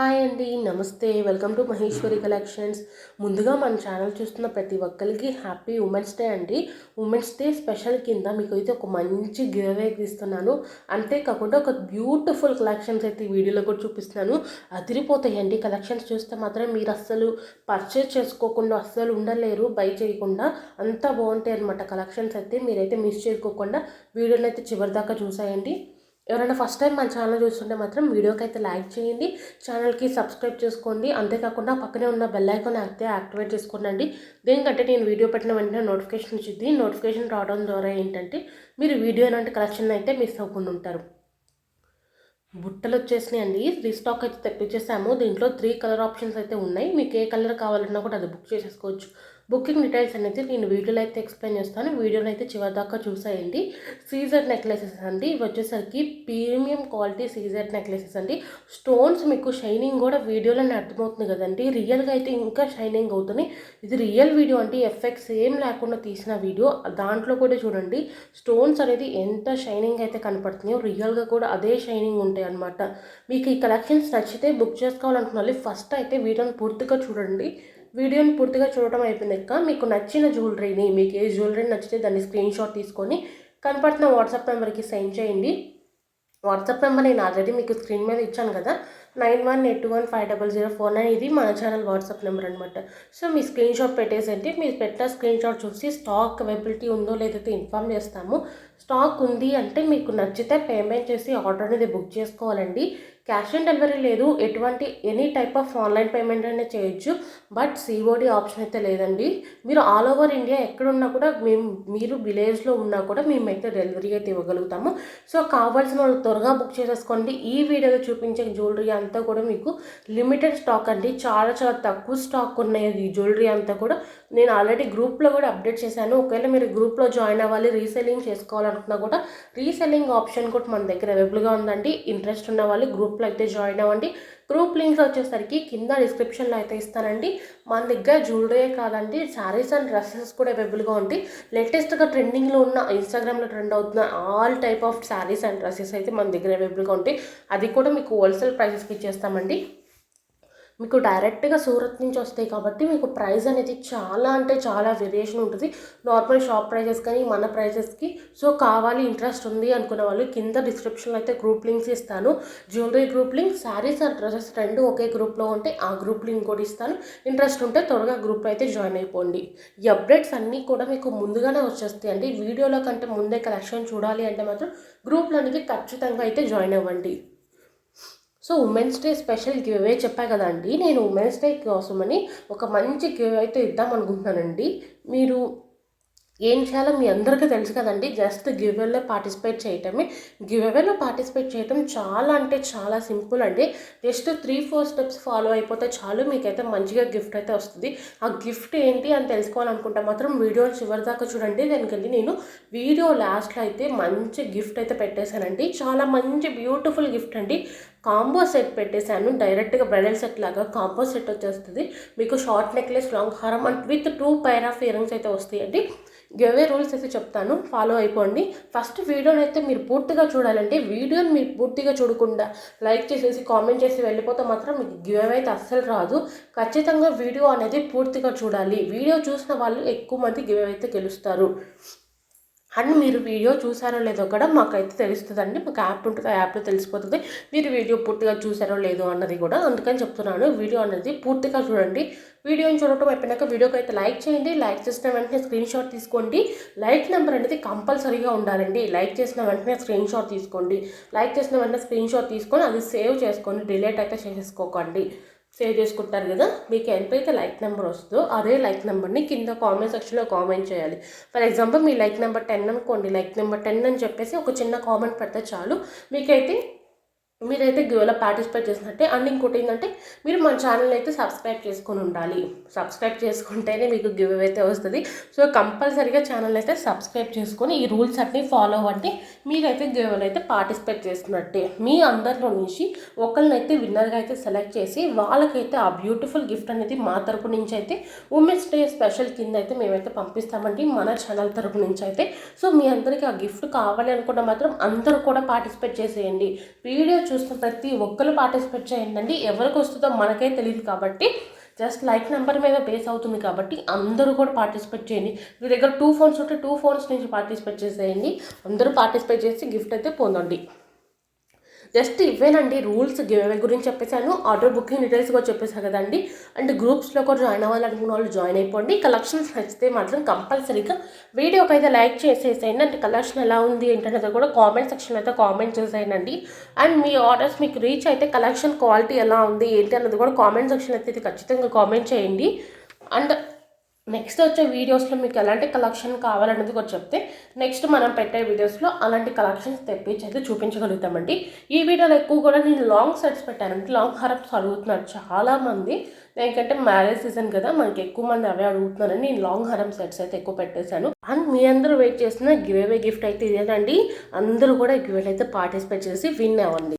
Hi అండి, నమస్తే. Welcome to Maheshwari collections. ముందుగా మన ఛానల్ చూస్తున్న ప్రతి ఒక్కరికి హ్యాపీ ఉమెన్స్ డే అండి. ఉమెన్స్ డే స్పెషల్ కింద మీకు అయితే ఒక మంచి గివ్ అవే ఇస్తున్నాను. అంతేకాకుండా ఒక బ్యూటిఫుల్ కలెక్షన్స్ అయితే ఈ వీడియోలో కూడా చూపిస్తున్నాను. అదిరిపోతాయండి. కలెక్షన్స్ చూస్తే మాత్రం మీరు అస్సలు పర్చేస్ చేసుకోకుండా అస్సలు ఉండలేరు బై చేయకుండా. అంత బాగుంటాయి అనమాట కలెక్షన్స్ అయితే. మీరైతే మిస్ చేసుకోకుండా వీడియోని అయితే చివరి దాకా చూసాయండి. ఎవరైనా ఫస్ట్ టైం మన ఛానల్ చూస్తుంటే మాత్రం వీడియోకి అయితే లైక్ చేయండి, ఛానల్కి సబ్స్క్రైబ్ చేసుకోండి. అంతేకాకుండా పక్కనే ఉన్న బెల్ ఐకాన్ అయితే యాక్టివేట్ చేసుకోండి. దేనికంటే నేను వీడియో పెట్టిన వెంటనే నోటిఫికేషన్ వచ్చింది. నోటిఫికేషన్ రావడం ద్వారా ఏంటంటే మీరు వీడియో ఇలాంటి కలెక్షన్ అయితే మిస్ అవ్వకుండా ఉంటారు. బుట్టలు వచ్చేసినాయి అండి. రీస్టాక్ అయితే తెప్పించేసాము. దీంట్లో 3 కలర్ ఆప్షన్స్ అయితే ఉన్నాయి. మీకు ఏ కలర్ కావాలన్నా కూడా అది బుక్ చేసేసుకోవచ్చు. బుకింగ్ డీటెయిల్స్ అనేది నేను వీడియోలో అయితే ఎక్స్ప్లెయిన్ చేస్తాను. వీడియోని అయితే చివరిదాకా చూసేయండి. సీజర్ నెక్లెసెస్ అండి. ఇవి వచ్చేసరికి ప్రీమియం క్వాలిటీ సీజర్ నెక్లెసెస్ అండి. స్టోన్స్ మీకు షైనింగ్ కూడా వీడియోలోనే అర్థమవుతుంది కదండి. రియల్గా అయితే ఇంకా షైనింగ్ అవుతుంది. ఇది రియల్ వీడియో అండి, ఎఫెక్ట్స్ ఏం లేకుండా తీసిన వీడియో. దాంట్లో కూడా చూడండి స్టోన్స్ అనేది ఎంత షైనింగ్ అయితే కనపడుతున్నాయో రియల్గా కూడా అదే షైనింగ్ ఉంటాయి అనమాట. మీకు ఈ కలెక్షన్స్ నచ్చితే బుక్ చేసుకోవాలనుకున్న ఫస్ట్ అయితే వీడియోని పూర్తిగా చూడండి. వీడియోని పూర్తిగా చూడటం అయిపోయినాక మీకు నచ్చిన జ్యువెలరీని, మీకు ఏ జ్యువెలరీ నచ్చితే దాన్ని స్క్రీన్ షాట్ తీసుకొని కనపడుతున్న వాట్సాప్ నెంబర్కి సెండ్ చేయండి. వాట్సాప్ నెంబర్ నేను ఆల్రెడీ మీకు స్క్రీన్ మీద ఇచ్చాను కదా, 9182150049. ఇది మన ఛానల్ వాట్సాప్ నెంబర్ అనమాట. సో మీ స్క్రీన్ షాట్ పెట్టేసంటే మీరు పెట్టిన స్క్రీన్ షాట్ చూసి స్టాక్ అవైలబిలిటీ ఉందో లేదైతే ఇన్ఫామ్ చేస్తాము. స్టాక్ ఉంది అంటే మీకు నచ్చితే పేమెంట్ చేసి ఆర్డర్ అనేది బుక్ చేసుకోవాలండి. క్యాష్ ఆన్ డెలివరీ లేదు. ఎటువంటి any type of online payment అనేది చేయొచ్చు, బట్ సిఓడి ఆప్షన్ అయితే లేదండి. మీరు ఆల్ ఓవర్ ఇండియా ఎక్కడున్నా కూడా మీరు విలేజ్లో ఉన్నా కూడా మేమైతే డెలివరీ అయితే ఇవ్వగలుగుతాము. సో కావాల్సిన వాళ్ళు త్వరగా బుక్ చేసేసుకోండి. ఈ వీడియోలో చూపించే జ్యువెలరీ అంతా కూడా మీకు లిమిటెడ్ స్టాక్ అండి. చాలా చాలా తక్కువ స్టాక్ ఉన్నాయి. ఈ జ్యువెలరీ అంతా కూడా నేను ఆల్రెడీ గ్రూప్లో కూడా అప్డేట్ చేశాను. ఒకవేళ మీరు గ్రూప్లో జాయిన్ అవ్వాలి, రీసెల్లింగ్ చేసుకోవాలనుకున్నా కూడా రీసెల్లింగ్ ఆప్షన్ కూడా మన దగ్గర అవైలబుల్గా ఉందండి. ఇంట్రెస్ట్ ఉన్న వాళ్ళు గ్రూప్లో అయితే జాయిన్ అవ్వండి. గ్రూప్ లింక్స్ వచ్చేసరికి కింద డిస్క్రిప్షన్లో అయితే ఇస్తానండి. మన దగ్గర జ్యువెలరీ కాదండి, శారీస్ అండ్ డ్రెస్సెస్ కూడా అవైలబుల్గా ఉంటాయి. లేటెస్ట్గా ట్రెండింగ్లో ఉన్న, ఇన్స్టాగ్రామ్లో ట్రెండ్ అవుతున్న all type of saris and dresses అయితే మన దగ్గర అవైలబుల్గా ఉంటాయి. అది కూడా మీకు హోల్సేల్ ప్రైసెస్కి ఇచ్చేస్తామండి. మీకు డైరెక్ట్గా సూరత్ నుంచి వస్తాయి కాబట్టి మీకు ప్రైస్ అనేది చాలా అంటే చాలా వేరియేషన్ ఉంటుంది నార్మల్ షాప్ ప్రైజెస్ కానీ మన ప్రైజెస్కి. సో కావాలి, ఇంట్రెస్ట్ ఉంది అనుకున్న వాళ్ళు కింద డిస్క్రిప్షన్లో అయితే గ్రూప్ లింక్స్ ఇస్తాను. Jewellery group link, saris and dresses రెండు ఒకే గ్రూప్లో ఉంటే ఆ గ్రూప్ లింక్ కూడా ఇస్తాను. ఇంట్రెస్ట్ ఉంటే త్వరగా గ్రూప్లో అయితే జాయిన్ అయిపోండి. ఈ అప్డేట్స్ అన్నీ కూడా మీకు ముందుగానే వచ్చేస్తాయి అండి. వీడియోలో కంటే ముందే కలెక్షన్ చూడాలి అంటే మాత్రం గ్రూప్లో అనేది ఖచ్చితంగా అయితే జాయిన్ అవ్వండి. So women's day special give away చెప్పా కదండి, నేను ఉమెన్స్ డే కోసమని ఒక మంచి గివ్ అయితే ఇద్దాం అనుకుంటున్నానండి. మీరు ఏం చేయాలో మీ అందరికీ తెలుసు కదండి. జస్ట్ గివ్ అవేలో పార్టిసిపేట్ చేయటమే. గివ్ అవేలో పార్టిసిపేట్ చేయటం చాలా అంటే చాలా సింపుల్ అండి. జస్ట్ 3-4 స్టెప్స్ ఫాలో అయిపోతే చాలు, మీకైతే మంచిగా గిఫ్ట్ అయితే వస్తుంది. ఆ గిఫ్ట్ ఏంటి అని తెలుసుకోవాలనుకుంటే మాత్రం వీడియో చివరి దాకా చూడండి. దానికంటే నేను వీడియో లాస్ట్లో అయితే మంచి గిఫ్ట్ అయితే పెట్టేశానండి. చాలా మంచి బ్యూటిఫుల్ గిఫ్ట్ అండి. కాంబో సెట్ పెట్టేశాను. డైరెక్ట్గా బ్రైడల్ సెట్ లాగా కాంబో సెట్ వచ్చేస్తుంది. మీకు షార్ట్ నెక్లెస్, లాంగ్ హారం and with 2 pair of earrings అయితే వస్తాయండి. గివ్ రూల్స్ అయితే చెప్తాను, ఫాలో అయిపోండి. ఫస్ట్ వీడియోని అయితే మీరు పూర్తిగా చూడాలంటే, వీడియోని మీరు పూర్తిగా చూడకుండా లైక్ చేసేసి కామెంట్ చేసి వెళ్ళిపోతే మాత్రం మీకు గివ్ అయితే అస్సలు రాదు. ఖచ్చితంగా వీడియో అనేది పూర్తిగా చూడాలి. వీడియో చూసిన వాళ్ళు ఎక్కువ మంది గివ్ అయితే గెలుస్తారు. అండ్ మీరు వీడియో చూసారో లేదో కూడా మాకైతే తెలుస్తుందండి. మాకు యాప్ ఉంటుంది, ఆ యాప్లో తెలిసిపోతుంది మీరు వీడియో పూర్తిగా చూసారో లేదో అన్నది కూడా. అందుకని చెప్తున్నాను, వీడియో అనేది పూర్తిగా చూడండి. వీడియోని చూడటం అయిపోయినాక వీడియోకి అయితే లైక్ చేయండి. లైక్ చేసిన వెంటనే స్క్రీన్ షాట్ తీసుకోండి. లైక్ నెంబర్ అనేది కంపల్సరీగా ఉండాలండి. లైక్ చేసిన వెంటనే స్క్రీన్ షాట్ తీసుకోండి. లైక్ చేసిన వెంటనే స్క్రీన్ షాట్ తీసుకొని అది సేవ్ చేసుకోండి. డిలీట్ అయితే చేసేసుకోకండి. సేవ్ చేసుకుంటారు కదా, మీకు ఎంతైతే లైక్ నెంబర్ వస్తుందో అదే లైక్ నెంబర్ని కింద కామెంట్ సెక్షన్లో కామెంట్ చేయాలి. For example me like number 10 అనుకోండి. లైక్ నెంబర్ 10 అని చెప్పేసి ఒక చిన్న కామెంట్ పెడితే చాలు, మీరైతే గివ్లో పార్టిసిపేట్ చేసినట్టే. అండ్ ఇంకోటి ఏంటంటే, మీరు మన ఛానల్ అయితే సబ్స్క్రైబ్ చేసుకొని ఉండాలి. సబ్స్క్రైబ్ చేసుకుంటేనే మీకు గివ్ అయితే వస్తుంది. సో కంపల్సరీగా ఛానల్ అయితే సబ్స్క్రైబ్ చేసుకొని ఈ రూల్స్ అన్నీ ఫాలో అవ్వండి. మీరైతే గివ్లో అయితే పార్టిసిపేట్ చేస్తున్నట్టే. మీ అందరిలో నుంచి ఒకరినైతే విన్నర్గా అయితే సెలెక్ట్ చేసి వాళ్ళకైతే ఆ బ్యూటిఫుల్ గిఫ్ట్ అనేది మా తరపు నుంచి అయితే ఉమెన్స్ డే స్పెషల్ కింద అయితే మేమైతే పంపిస్తామండి, మన ఛానల్ తరపు నుంచి అయితే. సో మీ అందరికీ ఆ గిఫ్ట్ కావాలి అనుకుంటే మాత్రం అందరూ కూడా పార్టిసిపేట్ చేసేయండి. వీడియో చూస్తున్న ప్రతి ఒక్కరు పార్టిసిపేట్ చేయండి. ఎవరికి వస్తుందో మనకే తెలియదు కాబట్టి జస్ట్ లైక్ నెంబర్ మీద బేస్ అవుతుంది కాబట్టి అందరూ కూడా పార్టిసిపేట్ చేయండి. మీ దగ్గర 2 ఫోన్స్ ఉంటే 2 ఫోన్స్ నుంచి పార్టిసిపేట్ చేసేయండి. అందరూ పార్టిసిపేట్ చేసి గిఫ్ట్ అయితే పొందండి. జస్ట్ ఇవేనండి రూల్స్. గివ్ అవే గురించి చెప్పేసాను, ఆర్డర్ బుకింగ్ డీటెయిల్స్ కూడా చెప్పేసాను కదండి. అండ్ గ్రూప్స్లో కూడా జాయిన్ అవ్వాలనుకున్న వాళ్ళు జాయిన్ అయిపోండి. కలెక్షన్స్ నచ్చితే మాత్రం కంపల్సరీగా వీడియోకి అయితే లైక్ చేసేసేయండి. అంటే కలెక్షన్ ఎలా ఉంది ఏంటనేది కూడా కామెంట్ సెక్షన్లో అయితే కామెంట్ చేసేయండి. అండ్ మీ ఆర్డర్స్ మీకు రీచ్ అయితే కలెక్షన్ క్వాలిటీ ఎలా ఉంది ఏంటి అన్నది కూడా కామెంట్ సెక్షన్లో అయితే ఖచ్చితంగా కామెంట్ చేయండి. అండ్ నెక్స్ట్ వచ్చే వీడియోస్లో మీకు ఎలాంటి కలెక్షన్ కావాలన్నది కూడా చెప్తే నెక్స్ట్ మనం పెట్టే వీడియోస్లో అలాంటి కలెక్షన్స్ తెప్పించి అయితే చూపించగలుగుతామండి. ఈ వీడియోలో ఎక్కువ కూడా నేను లాంగ్ సెట్స్ పెట్టానంటే లాంగ్ హారమ్స్ అడుగుతున్నారు చాలామంది. ఎందుకంటే మ్యారేజ్ సీజన్ కదా, మనకి ఎక్కువ మంది అవే అడుగుతున్నారని నేను లాంగ్ హారం సెట్స్ అయితే ఎక్కువ పెట్టేశాను. అండ్ మీ అందరూ వెయిట్ చేసిన గివ్ అవే గిఫ్ట్ అయితే ఇదేనండి. అందరూ కూడా గివ్ అవే అయితే పార్టిసిపేట్ చేసి విన్ అవ్వండి.